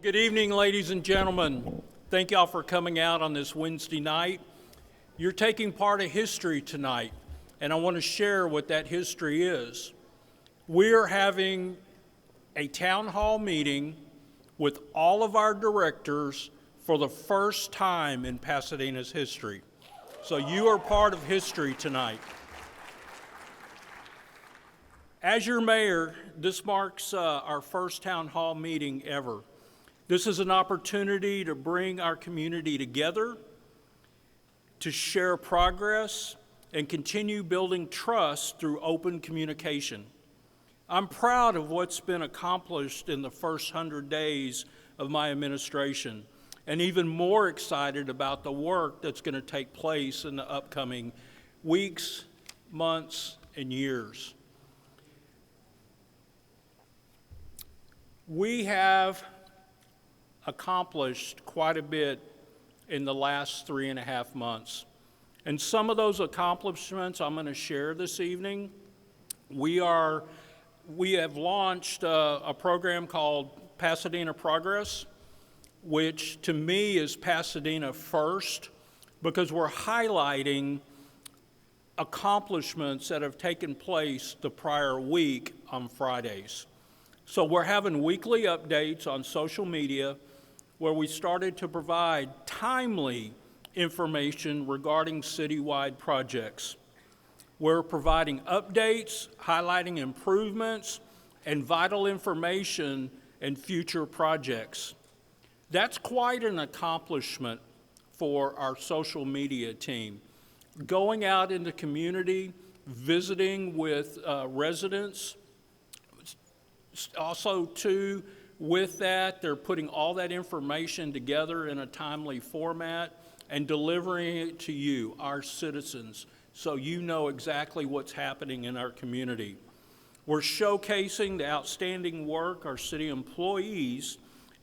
Good evening, ladies and gentlemen. Thank y'all for coming out on this Wednesday night. You're taking part of history tonight, and I want to share what that history is. We're having a town hall meeting with all of our directors for the first time in Pasadena's history. So you are part of history tonight. As your mayor, this marks our first town hall meeting ever. This is an opportunity to bring our community together, to share progress, and continue building trust through open communication. I'm proud of what's been accomplished in the first 100 days of my administration, and even more excited about the work that's going to take place in the upcoming weeks, months, and years. We have accomplished quite a bit in the last 3.5 months. And some of those accomplishments I'm going to share this evening. We have launched a program called Pasadena Progress, which to me is Pasadena first, because we're highlighting accomplishments that have taken place the prior week on Fridays. So we're having weekly updates on social media where we started to provide timely information regarding citywide projects. We're providing updates, highlighting improvements, and vital information and future projects. That's quite an accomplishment for our social media team. Going out in the community, visiting with residents. Also, too, with that, they're putting all that information together in a timely format and delivering it to you, our citizens, so you know exactly what's happening in our community. We're showcasing the outstanding work our city employees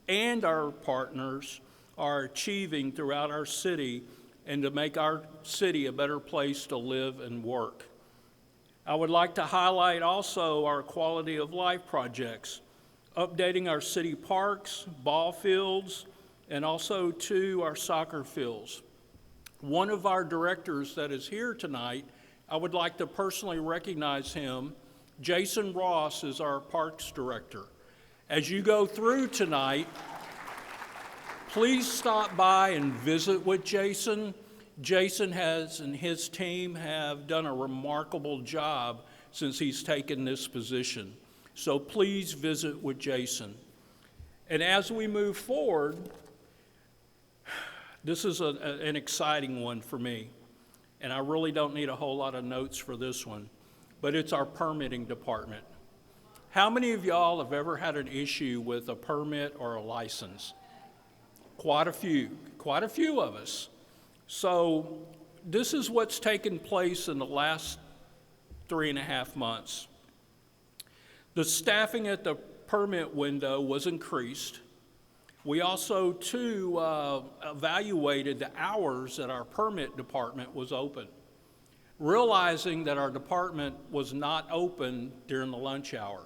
and our partners are achieving throughout our city and to make our city a better place to live and work. I would like to highlight also our quality of life projects, updating our city parks, ball fields, and also to our soccer fields. One of our directors that is here tonight, I would like to personally recognize him. Jason Ross is our parks director. As you go through tonight, please stop by and visit with Jason. Jason and his team have done a remarkable job since he's taken this position. So please visit with Jason. And as we move forward, this is an exciting one for me. And I really don't need a whole lot of notes for this one, but it's our permitting department. How many of y'all have ever had an issue with a permit or a license? Quite a few of us. So this is what's taken place in the last 3.5 months. The staffing at the permit window was increased. We also, too, evaluated the hours that our permit department was open, realizing that our department was not open during the lunch hour.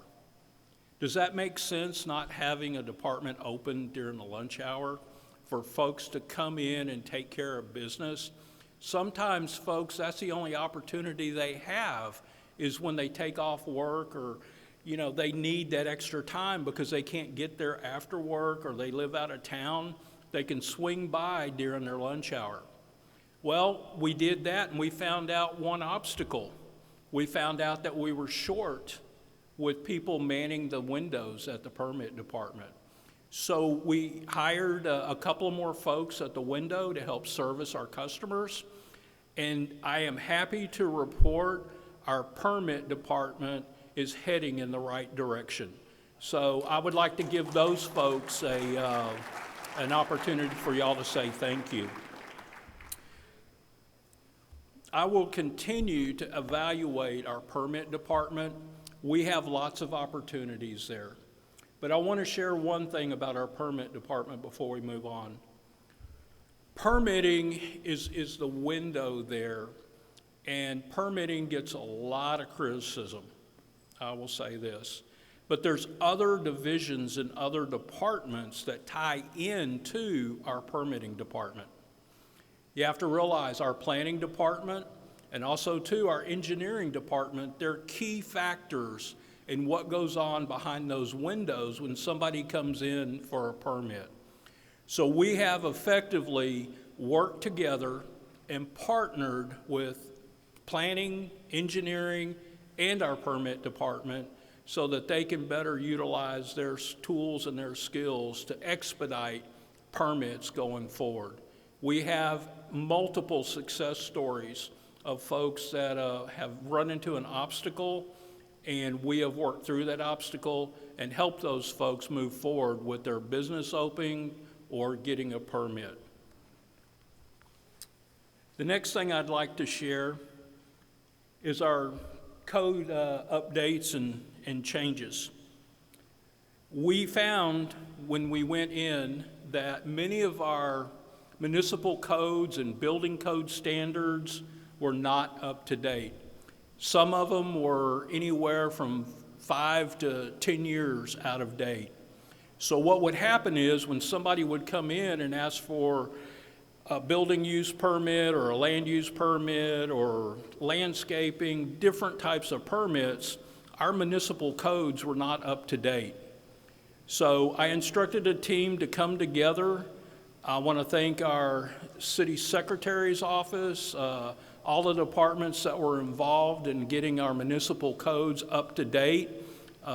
Does that make sense, not having a department open during the lunch hour for folks to come in and take care of business? Sometimes, folks, that's the only opportunity they have is when they take off work or they need that extra time because they can't get there after work or they live out of town. They can swing by during their lunch hour. Well, we did that and we found out one obstacle. We found out that we were short with people manning the windows at the permit department. So we hired a couple more folks at the window to help service our customers. And I am happy to report our permit department is heading in the right direction. So I would like to give those folks an opportunity for y'all to say thank you. I will continue to evaluate our permit department. We have lots of opportunities there. But I want to share one thing about our permit department before we move on. Permitting is the window there, and permitting gets a lot of criticism. I will say this. But there's other divisions and other departments that tie into our permitting department. You have to realize our planning department and also too our engineering department, they're key factors in what goes on behind those windows when somebody comes in for a permit. So we have effectively worked together and partnered with planning, engineering, and our permit department so that they can better utilize their tools and their skills to expedite permits going forward. We have multiple success stories of folks that have run into an obstacle, and we have worked through that obstacle and helped those folks move forward with their business opening or getting a permit. The next thing I'd like to share is our code updates and changes. We found when we went in that many of our municipal codes and building code standards were not up to date. Some of them were anywhere from 5 to 10 years out of date. So what would happen is when somebody would come in and ask for a building use permit or a land use permit or landscaping, different types of permits, our municipal codes were not up to date. So I instructed a team to come together. I want to thank our city secretary's office, all the departments that were involved in getting our municipal codes up to date.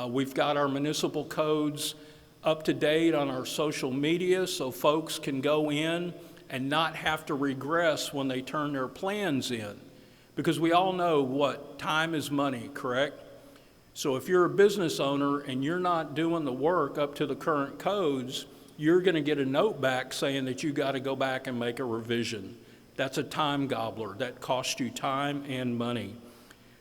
We've got our municipal codes up to date on our social media so folks can go in and not have to regress when they turn their plans in. Because we all know what time is money, correct? So if you're a business owner and you're not doing the work up to the current codes, you're going to get a note back saying that you got to go back and make a revision. That's a time gobbler. That costs you time and money.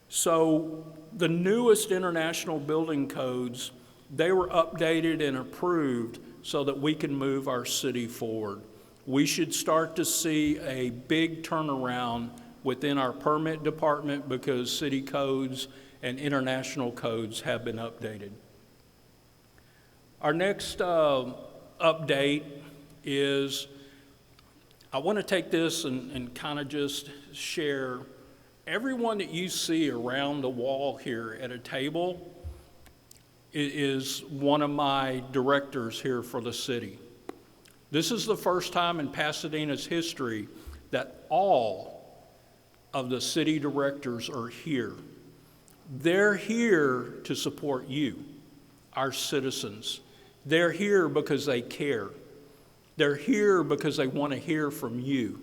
So the newest international building codes, they were updated and approved so that we can move our city forward. We should start to see a big turnaround within our permit department because city codes and international codes have been updated. Our next update is, I want to take this and kind of just share, everyone that you see around the wall here at a table is one of my directors here for the city. This is the first time in Pasadena's history that all of the city directors are here. They're here to support you, our citizens. They're here because they care. They're here because they want to hear from you.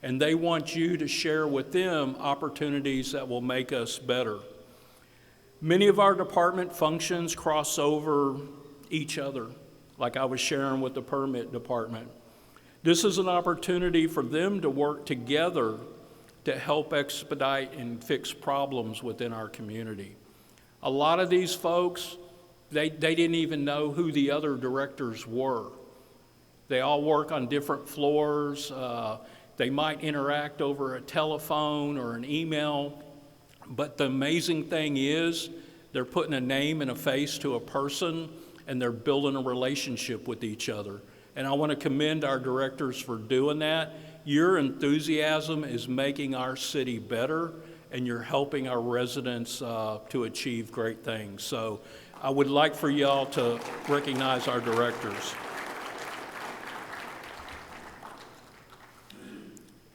And they want you to share with them opportunities that will make us better. Many of our department functions cross over each other, like I was sharing with the permit department. This is an opportunity for them to work together to help expedite and fix problems within our community. A lot of these folks, they didn't even know who the other directors were. They all work on different floors. They might interact over a telephone or an email. But the amazing thing is they're putting a name and a face to a person, and they're building a relationship with each other. And I want to commend our directors for doing that. Your enthusiasm is making our city better, and you're helping our residents to achieve great things. So I would like for y'all to recognize our directors.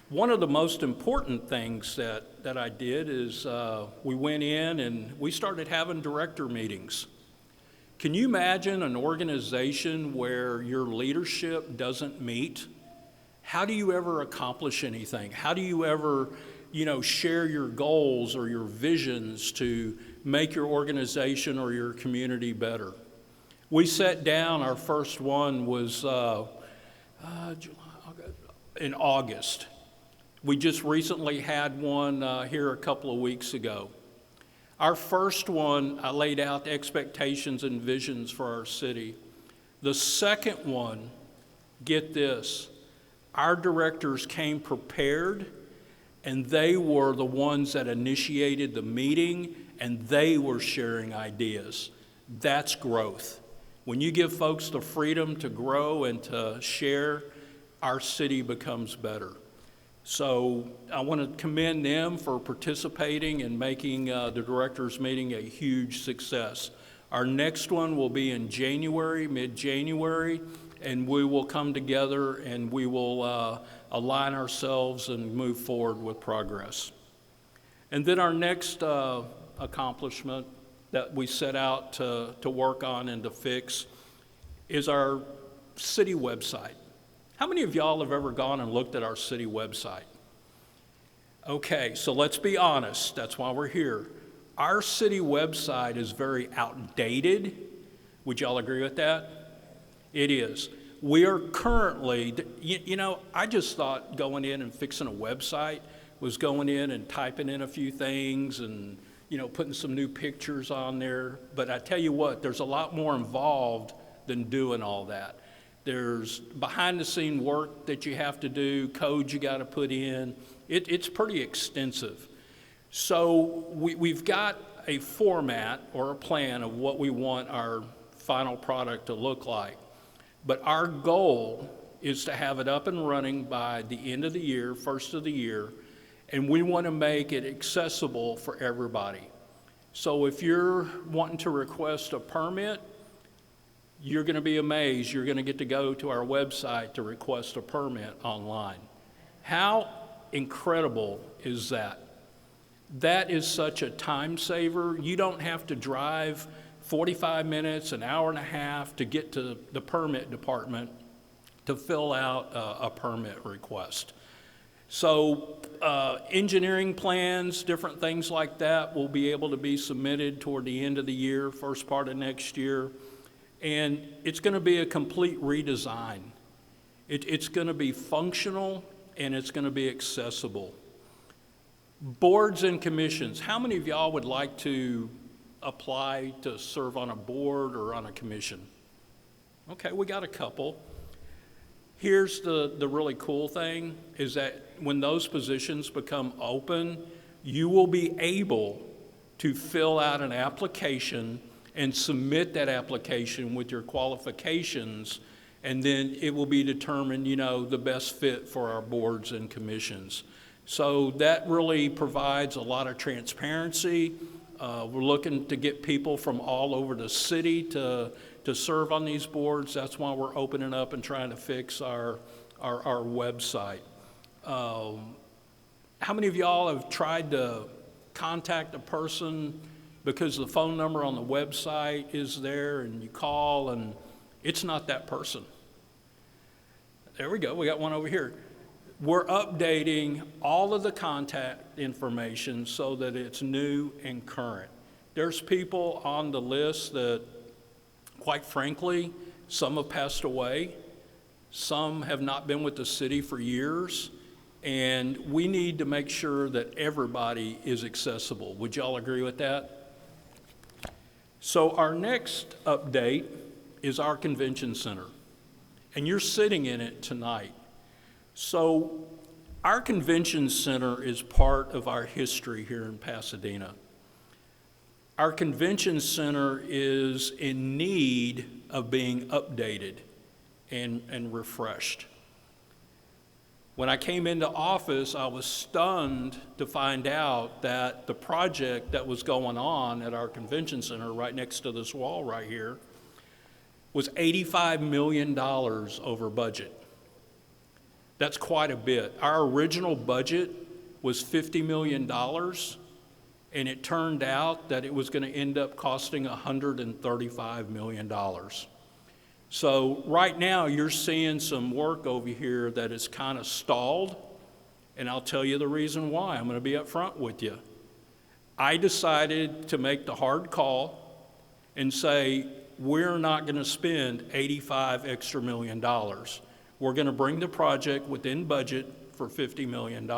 One of the most important things that I did is we went in and we started having director meetings. Can you imagine an organization where your leadership doesn't meet? How do you ever accomplish anything? How do you ever, share your goals or your visions to make your organization or your community better? We sat down, our first one was in August. We just recently had one here a couple of weeks ago. Our first one, I laid out expectations and visions for our city. The second one, get this, our directors came prepared, and they were the ones that initiated the meeting, and they were sharing ideas. That's growth. When you give folks the freedom to grow and to share, our city becomes better. So I want to commend them for participating and making the directors meeting a huge success. Our next one will be in January, mid-January, and we will come together and we will align ourselves and move forward with progress. And then our next accomplishment that we set out to work on and to fix is our city website. How many of y'all have ever gone and looked at our city website? Okay, so let's be honest, that's why we're here. Our city website is very outdated. Would y'all agree with that? It is. We are currently, I just thought going in and fixing a website was going in and typing in a few things and, putting some new pictures on there. But I tell you what, there's a lot more involved than doing all that. There's behind the scene work that you have to do, code you got to put in. It's pretty extensive. So we've got a format or a plan of what we want our final product to look like. But our goal is to have it up and running by the end of the year, first of the year, and we want to make it accessible for everybody. So if you're wanting to request a permit, you're going to be amazed. You're going to get to go to our website to request a permit online. How incredible is that? That is such a time saver. You don't have to drive 45 minutes, an hour and a half to get to the permit department to fill out a permit request. So engineering plans, different things like that will be able to be submitted toward the end of the year, first part of next year. And it's going to be a complete redesign. It's going to be functional and it's going to be accessible. Boards and commissions. How many of y'all would like to apply to serve on a board or on a commission? Okay, we got a couple. Here's the really cool thing is that when those positions become open, you will be able to fill out an application and submit that application with your qualifications, and then it will be determined, the best fit for our boards and commissions. So that really provides a lot of transparency. We're looking to get people from all over the city to serve on these boards. That's why we're opening up and trying to fix our website. How many of y'all have tried to contact a person because the phone number on the website is there and you call and it's not that person? There we go, we got one over here. We're updating all of the contact information so that it's new and current. There's people on the list that, quite frankly, some have passed away, some have not been with the city for years, and we need to make sure that everybody is accessible. Would y'all agree with that? So our next update is our convention center, and you're sitting in it tonight. So our convention center is part of our history here in Pasadena. Our convention center is in need of being updated and refreshed. When I came into office, I was stunned to find out that the project that was going on at our convention center right next to this wall right here was $85 million over budget. That's quite a bit. Our original budget was $50 million, and it turned out that it was going to end up costing $135 million. So right now you're seeing some work over here that is kind of stalled, and I'll tell you the reason why. I'm going to be up front with you. I decided to make the hard call and say, we're not going to spend $85 million extra. We're going to bring the project within budget for $50 million.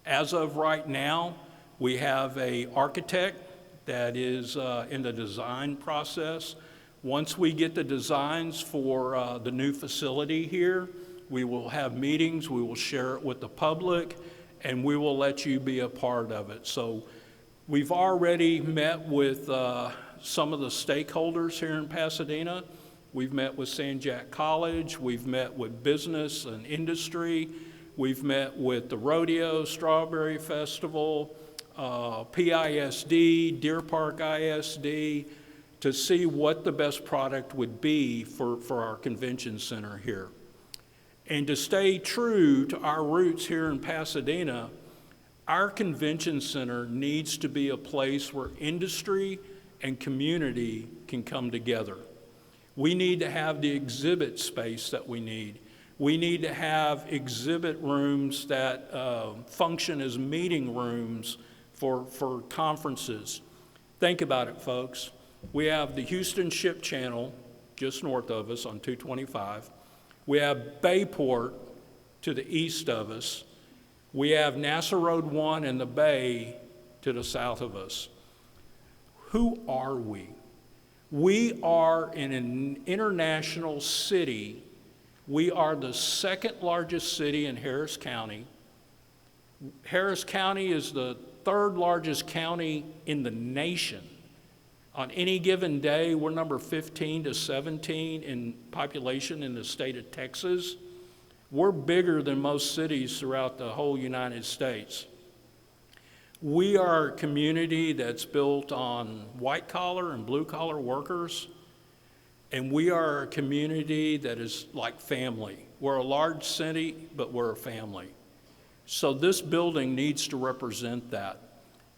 As of right now, we have an architect that is in the design process. Once we get the designs for the new facility here, we will have meetings, we will share it with the public, and we will let you be a part of it. So we've already met with some of the stakeholders here in Pasadena. We've met with San Jac College, we've met with business and industry, we've met with the Rodeo, Strawberry Festival, PISD, Deer Park ISD, to see what the best product would be for our convention center here. And to stay true to our roots here in Pasadena, our convention center needs to be a place where industry and community can come together. We need to have the exhibit space that we need. We need to have exhibit rooms that function as meeting rooms for conferences. Think about it, folks. We have the Houston Ship Channel just north of us on 225. We have Bayport to the east of us. We have NASA Road 1 and the Bay to the south of us. Who are we? We are in an international city. We are the second largest city in Harris County. Harris County is the third largest county in the nation. On any given day, we're number 15 to 17 in population in the state of Texas. We're bigger than most cities throughout the whole United States. We are a community that's built on white collar and blue collar workers, and we are a community that is like family. We're a large city, but we're a family. So this building needs to represent that.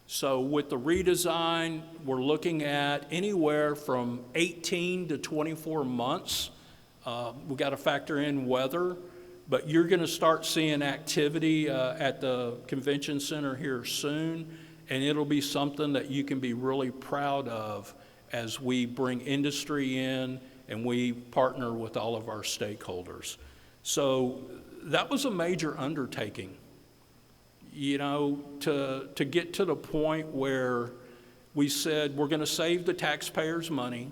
So with the redesign, we're looking at anywhere from 18 to 24 months. We've got to factor in weather, but you're going to start seeing activity at the convention center here soon, and it'll be something that you can be really proud of as we bring industry in and we partner with all of our stakeholders. So that was a major undertaking. You know, to get to the point where we said we're going to save the taxpayers' money,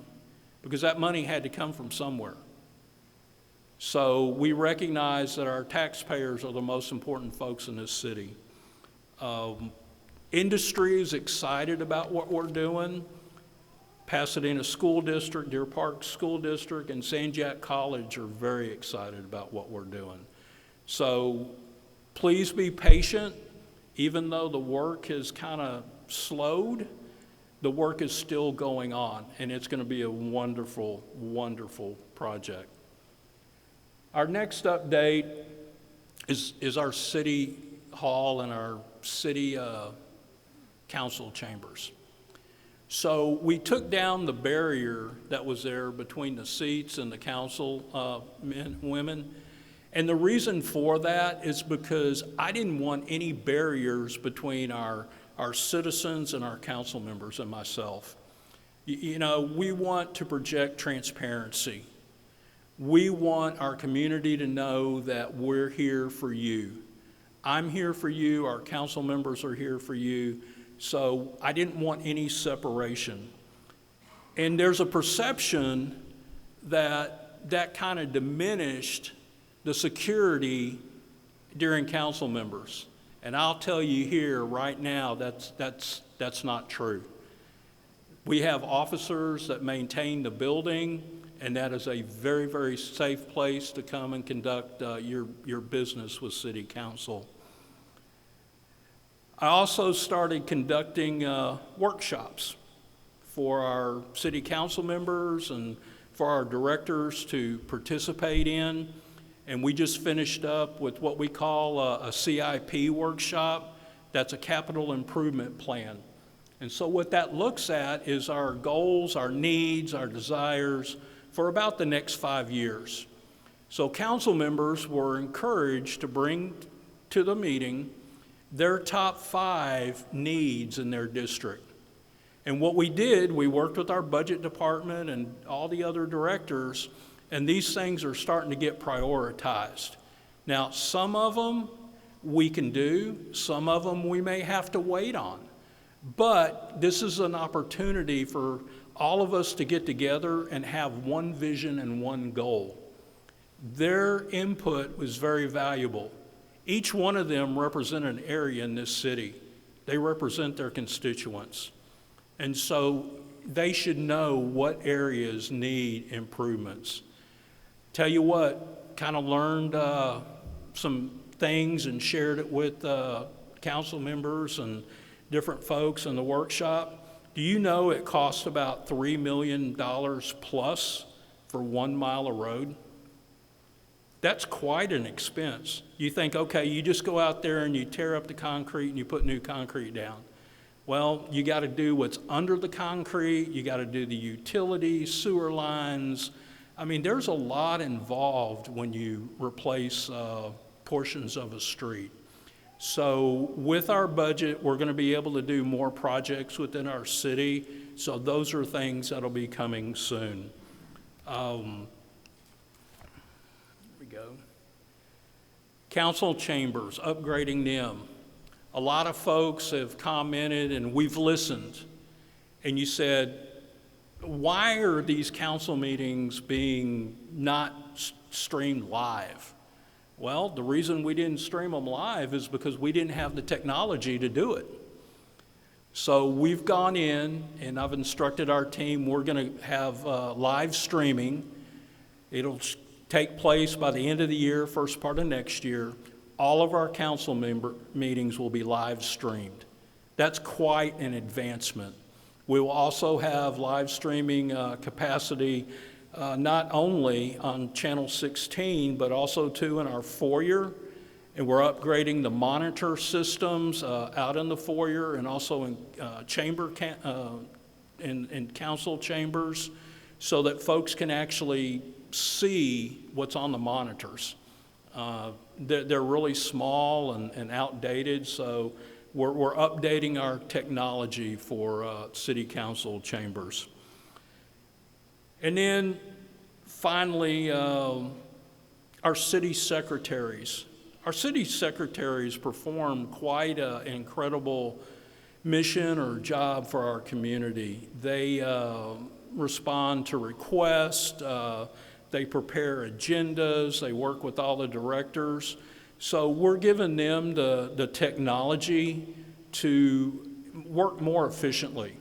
because that money had to come from somewhere. So we recognize that our taxpayers are the most important folks in this city. Industry is excited about what we're doing. Pasadena School District, Deer Park School District, and San Jac College are very excited about what we're doing. So please be patient. Even though the work has kind of slowed, the work is still going on, and it's going to be a wonderful, wonderful project. Our next update is our city hall and our city council chambers. So we took down the barrier that was there between the seats and the council men and women. And the reason for that is because I didn't want any barriers between our citizens and our council members and myself. You know, we want to project transparency. We want our community to know that we're here for you. I'm here for you, our council members are here for you, so I didn't want any separation. And there's a perception that kind of diminished the security during council members. And I'll tell you here right now, that's not true. We have officers that maintain the building, and that is a very, very safe place to come and conduct your business with City Council. I also started conducting workshops for our City Council members and for our directors to participate in. And we just finished up with what we call a CIP workshop. That's a capital improvement plan. And so what that looks at is our goals, our needs, our desires for about the next 5 years. So council members were encouraged to bring to the meeting their top 5 needs in their district. And what we did, we worked with our budget department and all the other directors, and these things are starting to get prioritized. Now, some of them we can do, some of them we may have to wait on. But this is an opportunity for all of us to get together and have one vision and one goal. Their input was very valuable. Each one of them represent an area in this city. They represent their constituents. And so they should know what areas need improvements. Tell you what, kind of learned some things and shared it with council members and different folks in the workshop. Do you know it costs about $3 million plus for 1 mile of road? That's quite an expense. You think, okay, you just go out there and you tear up the concrete and you put new concrete down. Well, you got to do what's under the concrete, you got to do the utilities, sewer lines. I mean, there's a lot involved when you replace portions of a street. So with our budget, we're going to be able to do more projects within our city. So those are things that'll be coming soon. Go. Council chambers, upgrading them. A lot of folks have commented and we've listened, and you said, why are these council meetings being not streamed live? Well, the reason we didn't stream them live is because we didn't have the technology to do it. So we've gone in and I've instructed our team, we're going to have live streaming. It'll take place by the end of the year, first part of next year. All of our council member meetings will be live streamed. That's quite an advancement. We will also have live streaming capacity not only on channel 16, but also too in our foyer. And we're upgrading the monitor systems out in the foyer and also in in council chambers so that folks can actually see what's on the monitors. They're really small and outdated, so we're updating our technology for city council chambers. And then finally, our city secretaries. Our city secretaries perform quite an incredible mission or job for our community. They respond to requests, they prepare agendas, they work with all the directors. So we're giving them the technology to work more efficiently.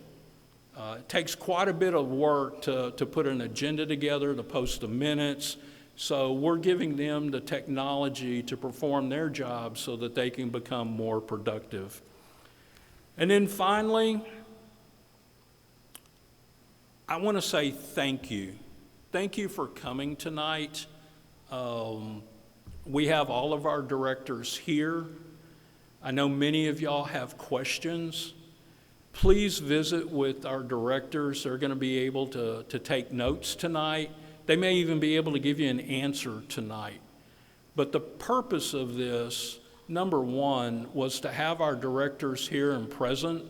It takes quite a bit of work to put an agenda together, to post the minutes. So we're giving them the technology to perform their job so that they can become more productive. And then finally, I want to say thank you. Thank you for coming tonight. We have all of our directors here. I know many of y'all have questions. Please visit with our directors. They're going to be able to take notes tonight. They may even be able to give you an answer tonight. But the purpose of this, number one, was to have our directors here and present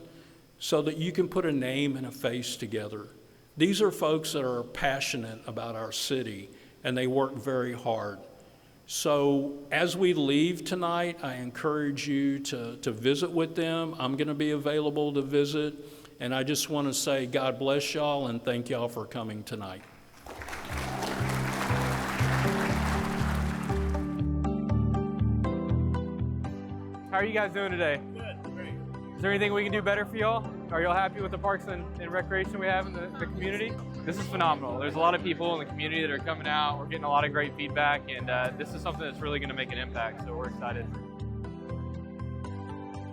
so that you can put a name and a face together. These are folks that are passionate about our city, and they work very hard. So as we leave tonight, I encourage you to visit with them. I'm going to be available to visit, and I just want to say God bless y'all and thank y'all for coming tonight. How are you guys doing today? Good, great. Is there anything we can do better for y'all? Are y'all happy with the parks and recreation we have in the community? This is phenomenal. There's a lot of people in the community that are coming out. We're getting a lot of great feedback, and this is something that's really going to make an impact, so we're excited.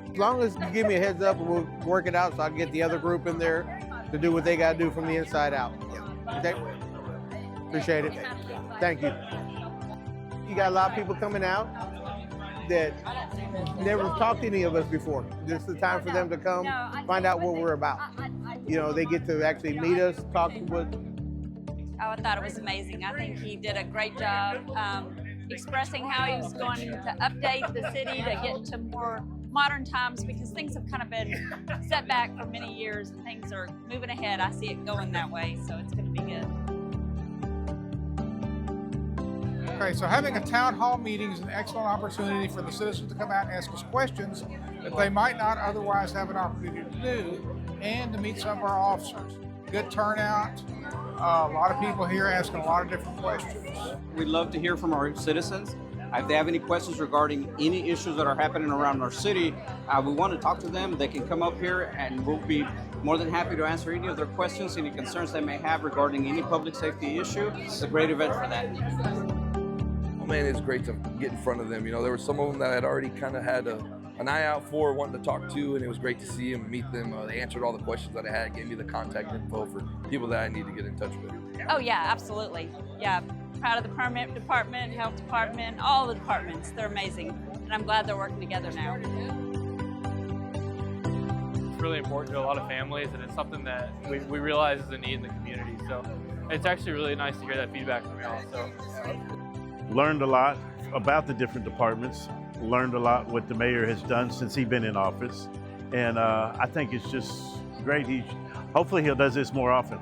As long as you give me a heads up, we'll work it out so I can get the other group in there to do what they got to do from the inside out. Okay? Appreciate it. Thank you. You got a lot of people coming out that never talked to any of us before. This is the time for them to come, find out what we're about. You know, they get to actually meet us, talk to us. Oh, I thought it was amazing. I think he did a great job expressing how he was going to update the city to get to more modern times, because things have kind of been set back for many years and things are moving ahead. I see it going that way, so it's going to be good. Okay, so having a town hall meeting is an excellent opportunity for the citizens to come out and ask us questions that they might not otherwise have an opportunity to do, and to meet some of our officers. Good turnout, a lot of people here asking a lot of different questions. We'd love to hear from our citizens. If they have any questions regarding any issues that are happening around our city, we want to talk to them. They can come up here and we'll be More than happy to answer any of their questions, any concerns they may have regarding any public safety issue. It's a great event for that. Oh man, it's great to get in front of them. You know, there were some of them that I had already kind of had an eye out for, wanting to talk to, and it was great to see them, meet them. They answered all the questions that I had, gave me the contact info for people that I need to get in touch with. Oh yeah, absolutely. Yeah, proud of the permit department, health department, all the departments. They're amazing, and I'm glad they're working together now. It's really important to a lot of families, and it's something that we realize is a need in the community. So it's actually really nice to hear that feedback from y'all. So learned a lot about the different departments, learned a lot what the mayor has done since he's been in office. And I think it's just great. Hopefully he'll does this more often.